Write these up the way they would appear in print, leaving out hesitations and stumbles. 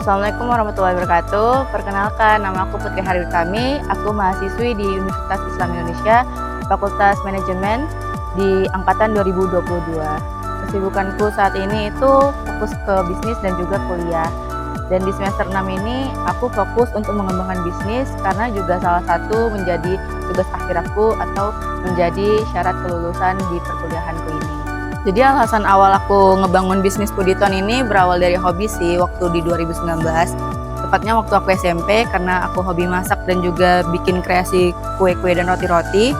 Assalamualaikum warahmatullahi wabarakatuh. Perkenalkan, nama aku Putri Haryutami. Aku mahasiswi di Universitas Islam Indonesia, Fakultas Manajemen di angkatan 2022. Kesibukanku saat ini itu fokus ke bisnis dan juga kuliah. Dan di semester 6 ini aku fokus untuk mengembangkan bisnis karena juga salah satu menjadi tugas akhir aku atau menjadi syarat kelulusan di perkuliahanku ini. Jadi alasan awal aku ngebangun bisnis Puditon ini berawal dari hobi sih waktu di 2019. Tepatnya waktu aku SMP karena aku hobi masak dan juga bikin kreasi kue-kue dan roti-roti.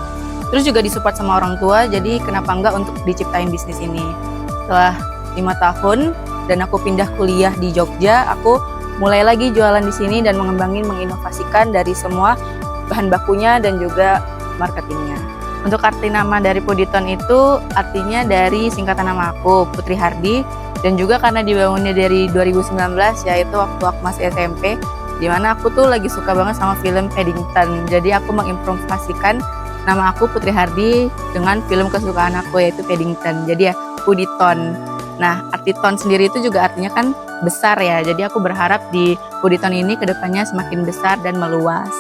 Terus juga disupport sama orang tua, jadi kenapa enggak untuk diciptain bisnis ini. Setelah 5 tahun dan aku pindah kuliah di Jogja, aku mulai lagi jualan di sini dan menginovasikan dari semua bahan bakunya dan juga marketingnya. Untuk arti nama dari Puditon itu artinya dari singkatan nama aku, Putri Hardi, dan juga karena dibangunnya dari 2019, yaitu waktu aku masih SMP, dimana aku tuh lagi suka banget sama film Paddington. Jadi aku mengimprovasikan nama aku Putri Hardi dengan film kesukaan aku yaitu Paddington. Jadi ya Puditon. Nah, arti ton sendiri itu juga artinya kan besar ya. Jadi aku berharap di Puditon ini kedepannya semakin besar dan meluas.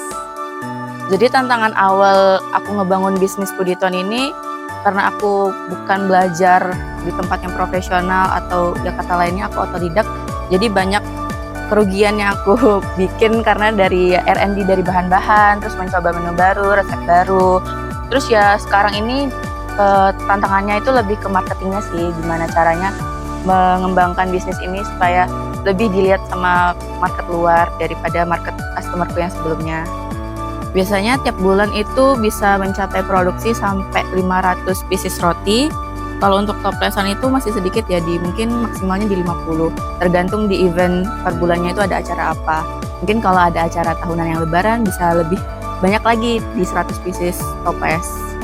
Jadi tantangan awal aku ngebangun bisnis Puditon ini karena aku bukan belajar di tempat yang profesional atau ya kata lainnya aku otodidak. Jadi banyak kerugian yang aku bikin karena dari R&D dari bahan-bahan, terus mencoba menu baru, resep baru. Terus ya sekarang ini tantangannya itu lebih ke marketingnya sih, gimana caranya mengembangkan bisnis ini supaya lebih dilihat sama market luar daripada market customerku yang sebelumnya. Biasanya tiap bulan itu bisa mencapai produksi sampai 500 pieces roti. Kalau untuk toplesan itu masih sedikit ya, mungkin maksimalnya di 50. Tergantung di event per bulannya itu ada acara apa. Mungkin kalau ada acara tahunan yang lebaran bisa lebih banyak lagi di 100 pieces toples.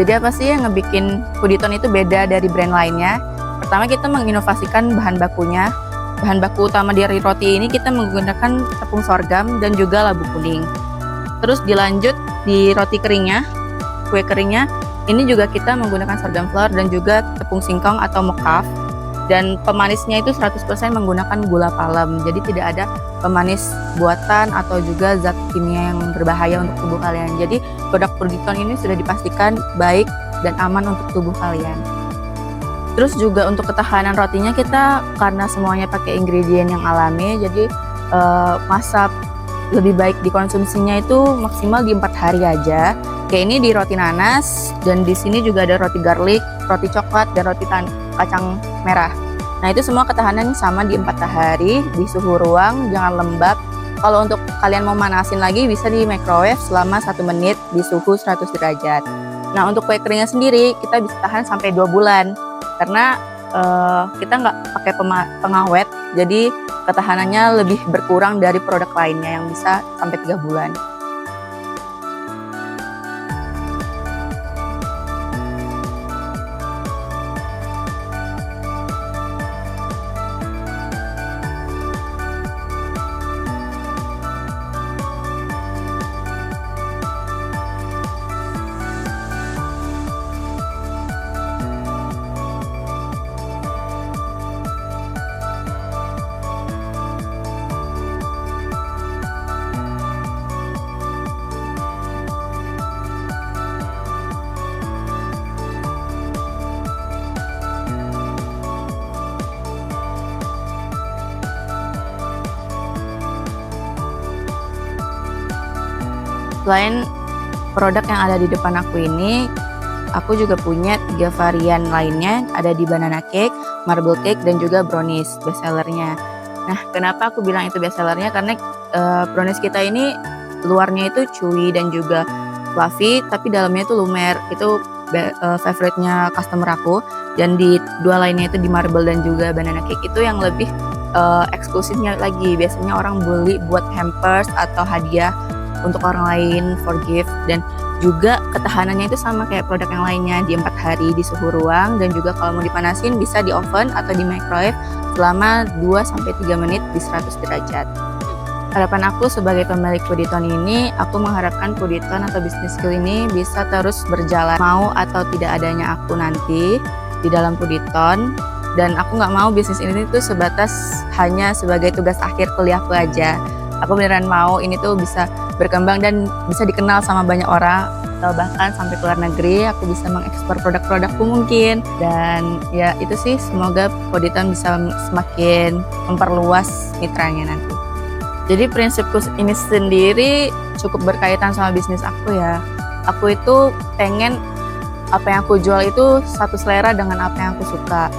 Jadi apa sih yang ngebikin Fooditon itu beda dari brand lainnya? Pertama, kita menginovasikan bahan bakunya. Bahan baku utama dari roti ini kita menggunakan tepung sorghum dan juga labu kuning. Terus dilanjut di roti keringnya, kue keringnya, ini juga kita menggunakan sorghum flour dan juga tepung singkong atau mocaf. Dan pemanisnya itu 100% menggunakan gula palem. Jadi tidak ada pemanis buatan atau juga zat kimia yang berbahaya untuk tubuh kalian. Jadi produk Fooditon ini sudah dipastikan baik dan aman untuk tubuh kalian. Terus juga untuk ketahanan rotinya kita karena semuanya pakai ingredient yang alami, jadi masa lebih baik dikonsumsinya itu maksimal di 4 hari aja. Kayak ini di roti nanas, dan di sini juga ada roti garlic, roti coklat, dan roti kacang merah. Nah itu semua ketahanan sama di 4 hari di suhu ruang, jangan lembab. Kalau untuk kalian mau manasin lagi bisa di microwave selama 1 menit di suhu 100 derajat. Nah untuk kue keringnya sendiri kita bisa tahan sampai 2 bulan karena kita nggak pakai pengawet, jadi ketahanannya lebih berkurang dari produk lainnya yang bisa sampai 3 bulan. Selain produk yang ada di depan aku ini, aku juga punya 3 varian lainnya, ada di banana cake, marble cake, dan juga brownies bestsellernya. Nah, kenapa aku bilang itu bestsellernya? Karena brownies kita ini luarnya itu chewy dan juga fluffy, tapi dalamnya itu lumer. Itu favorite-nya customer aku. Dan di 2 lainnya itu di marble dan juga banana cake itu yang lebih eksklusifnya lagi. Biasanya orang beli buat hampers atau hadiah untuk orang lain, for gift, dan juga ketahanannya itu sama kayak produk yang lainnya di 4 hari di suhu ruang, dan juga kalau mau dipanasin bisa di oven atau di microwave selama 2-3 menit di 100 derajat. Harapan aku sebagai pemilik Fooditon ini, aku mengharapkan Fooditon atau bisnis ini bisa terus berjalan mau atau tidak adanya aku nanti di dalam Fooditon, dan aku nggak mau bisnis ini tuh sebatas hanya sebagai tugas akhir kuliahku aja. Aku beneran mau ini tuh bisa berkembang dan bisa dikenal sama banyak orang, atau bahkan sampai ke luar negeri. Aku bisa mengekspor produk-produkku mungkin, dan ya itu sih, semoga Fooditon bisa semakin memperluas mitranya nanti. Jadi prinsipku ini sendiri cukup berkaitan sama bisnis aku ya. Aku itu pengen apa yang aku jual itu satu selera dengan apa yang aku suka.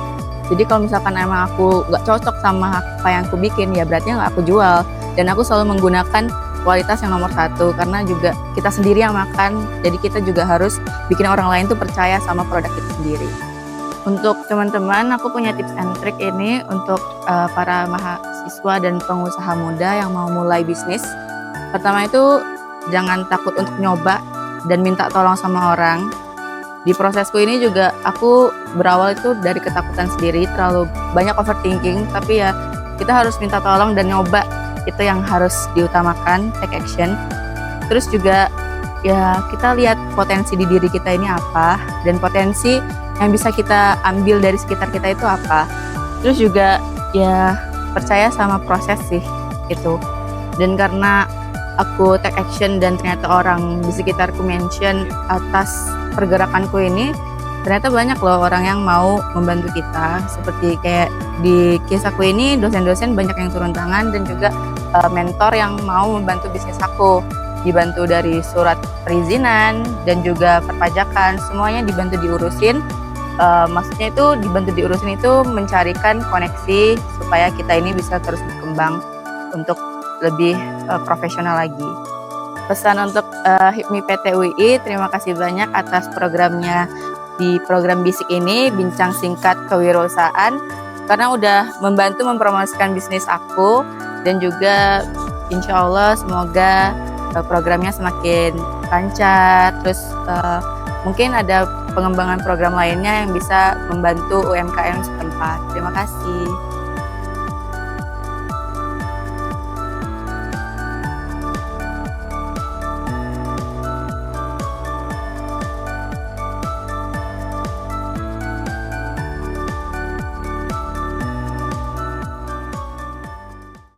Jadi kalau misalkan emang aku nggak cocok sama apa yang aku bikin, ya berarti nggak aku jual. Dan aku selalu menggunakan kualitas yang nomor 1, karena juga kita sendiri yang makan, jadi kita juga harus bikin orang lain tuh percaya sama produk kita sendiri. Untuk teman-teman, aku punya tips and trick ini untuk para mahasiswa dan pengusaha muda yang mau mulai bisnis. Pertama itu, jangan takut untuk nyoba dan minta tolong sama orang. Di prosesku ini juga aku berawal itu dari ketakutan sendiri, terlalu banyak overthinking, tapi ya kita harus minta tolong dan nyoba. Itu yang harus diutamakan, take action. Terus juga ya kita lihat potensi di diri kita ini apa, dan potensi yang bisa kita ambil dari sekitar kita itu apa. Terus juga ya percaya sama proses sih itu. Dan karena aku take action dan ternyata orang di sekitarku mention atas pergerakanku ini, ternyata banyak loh orang yang mau membantu kita. Seperti kayak di kisahku ini, dosen-dosen banyak yang turun tangan, dan juga mentor yang mau membantu bisnis aku. Dibantu dari surat perizinan dan juga perpajakan, semuanya dibantu diurusin. Maksudnya itu dibantu diurusin itu mencarikan koneksi supaya kita ini bisa terus berkembang untuk lebih profesional lagi. Pesan untuk HIPMI PT UI, terima kasih banyak atas programnya di program BISIK ini, Bincang Singkat Kewirausahaan, karena udah membantu mempromosikan bisnis aku, dan juga insya Allah semoga programnya semakin lancar. Terus mungkin ada pengembangan program lainnya yang bisa membantu UMKM setempat. Terima kasih.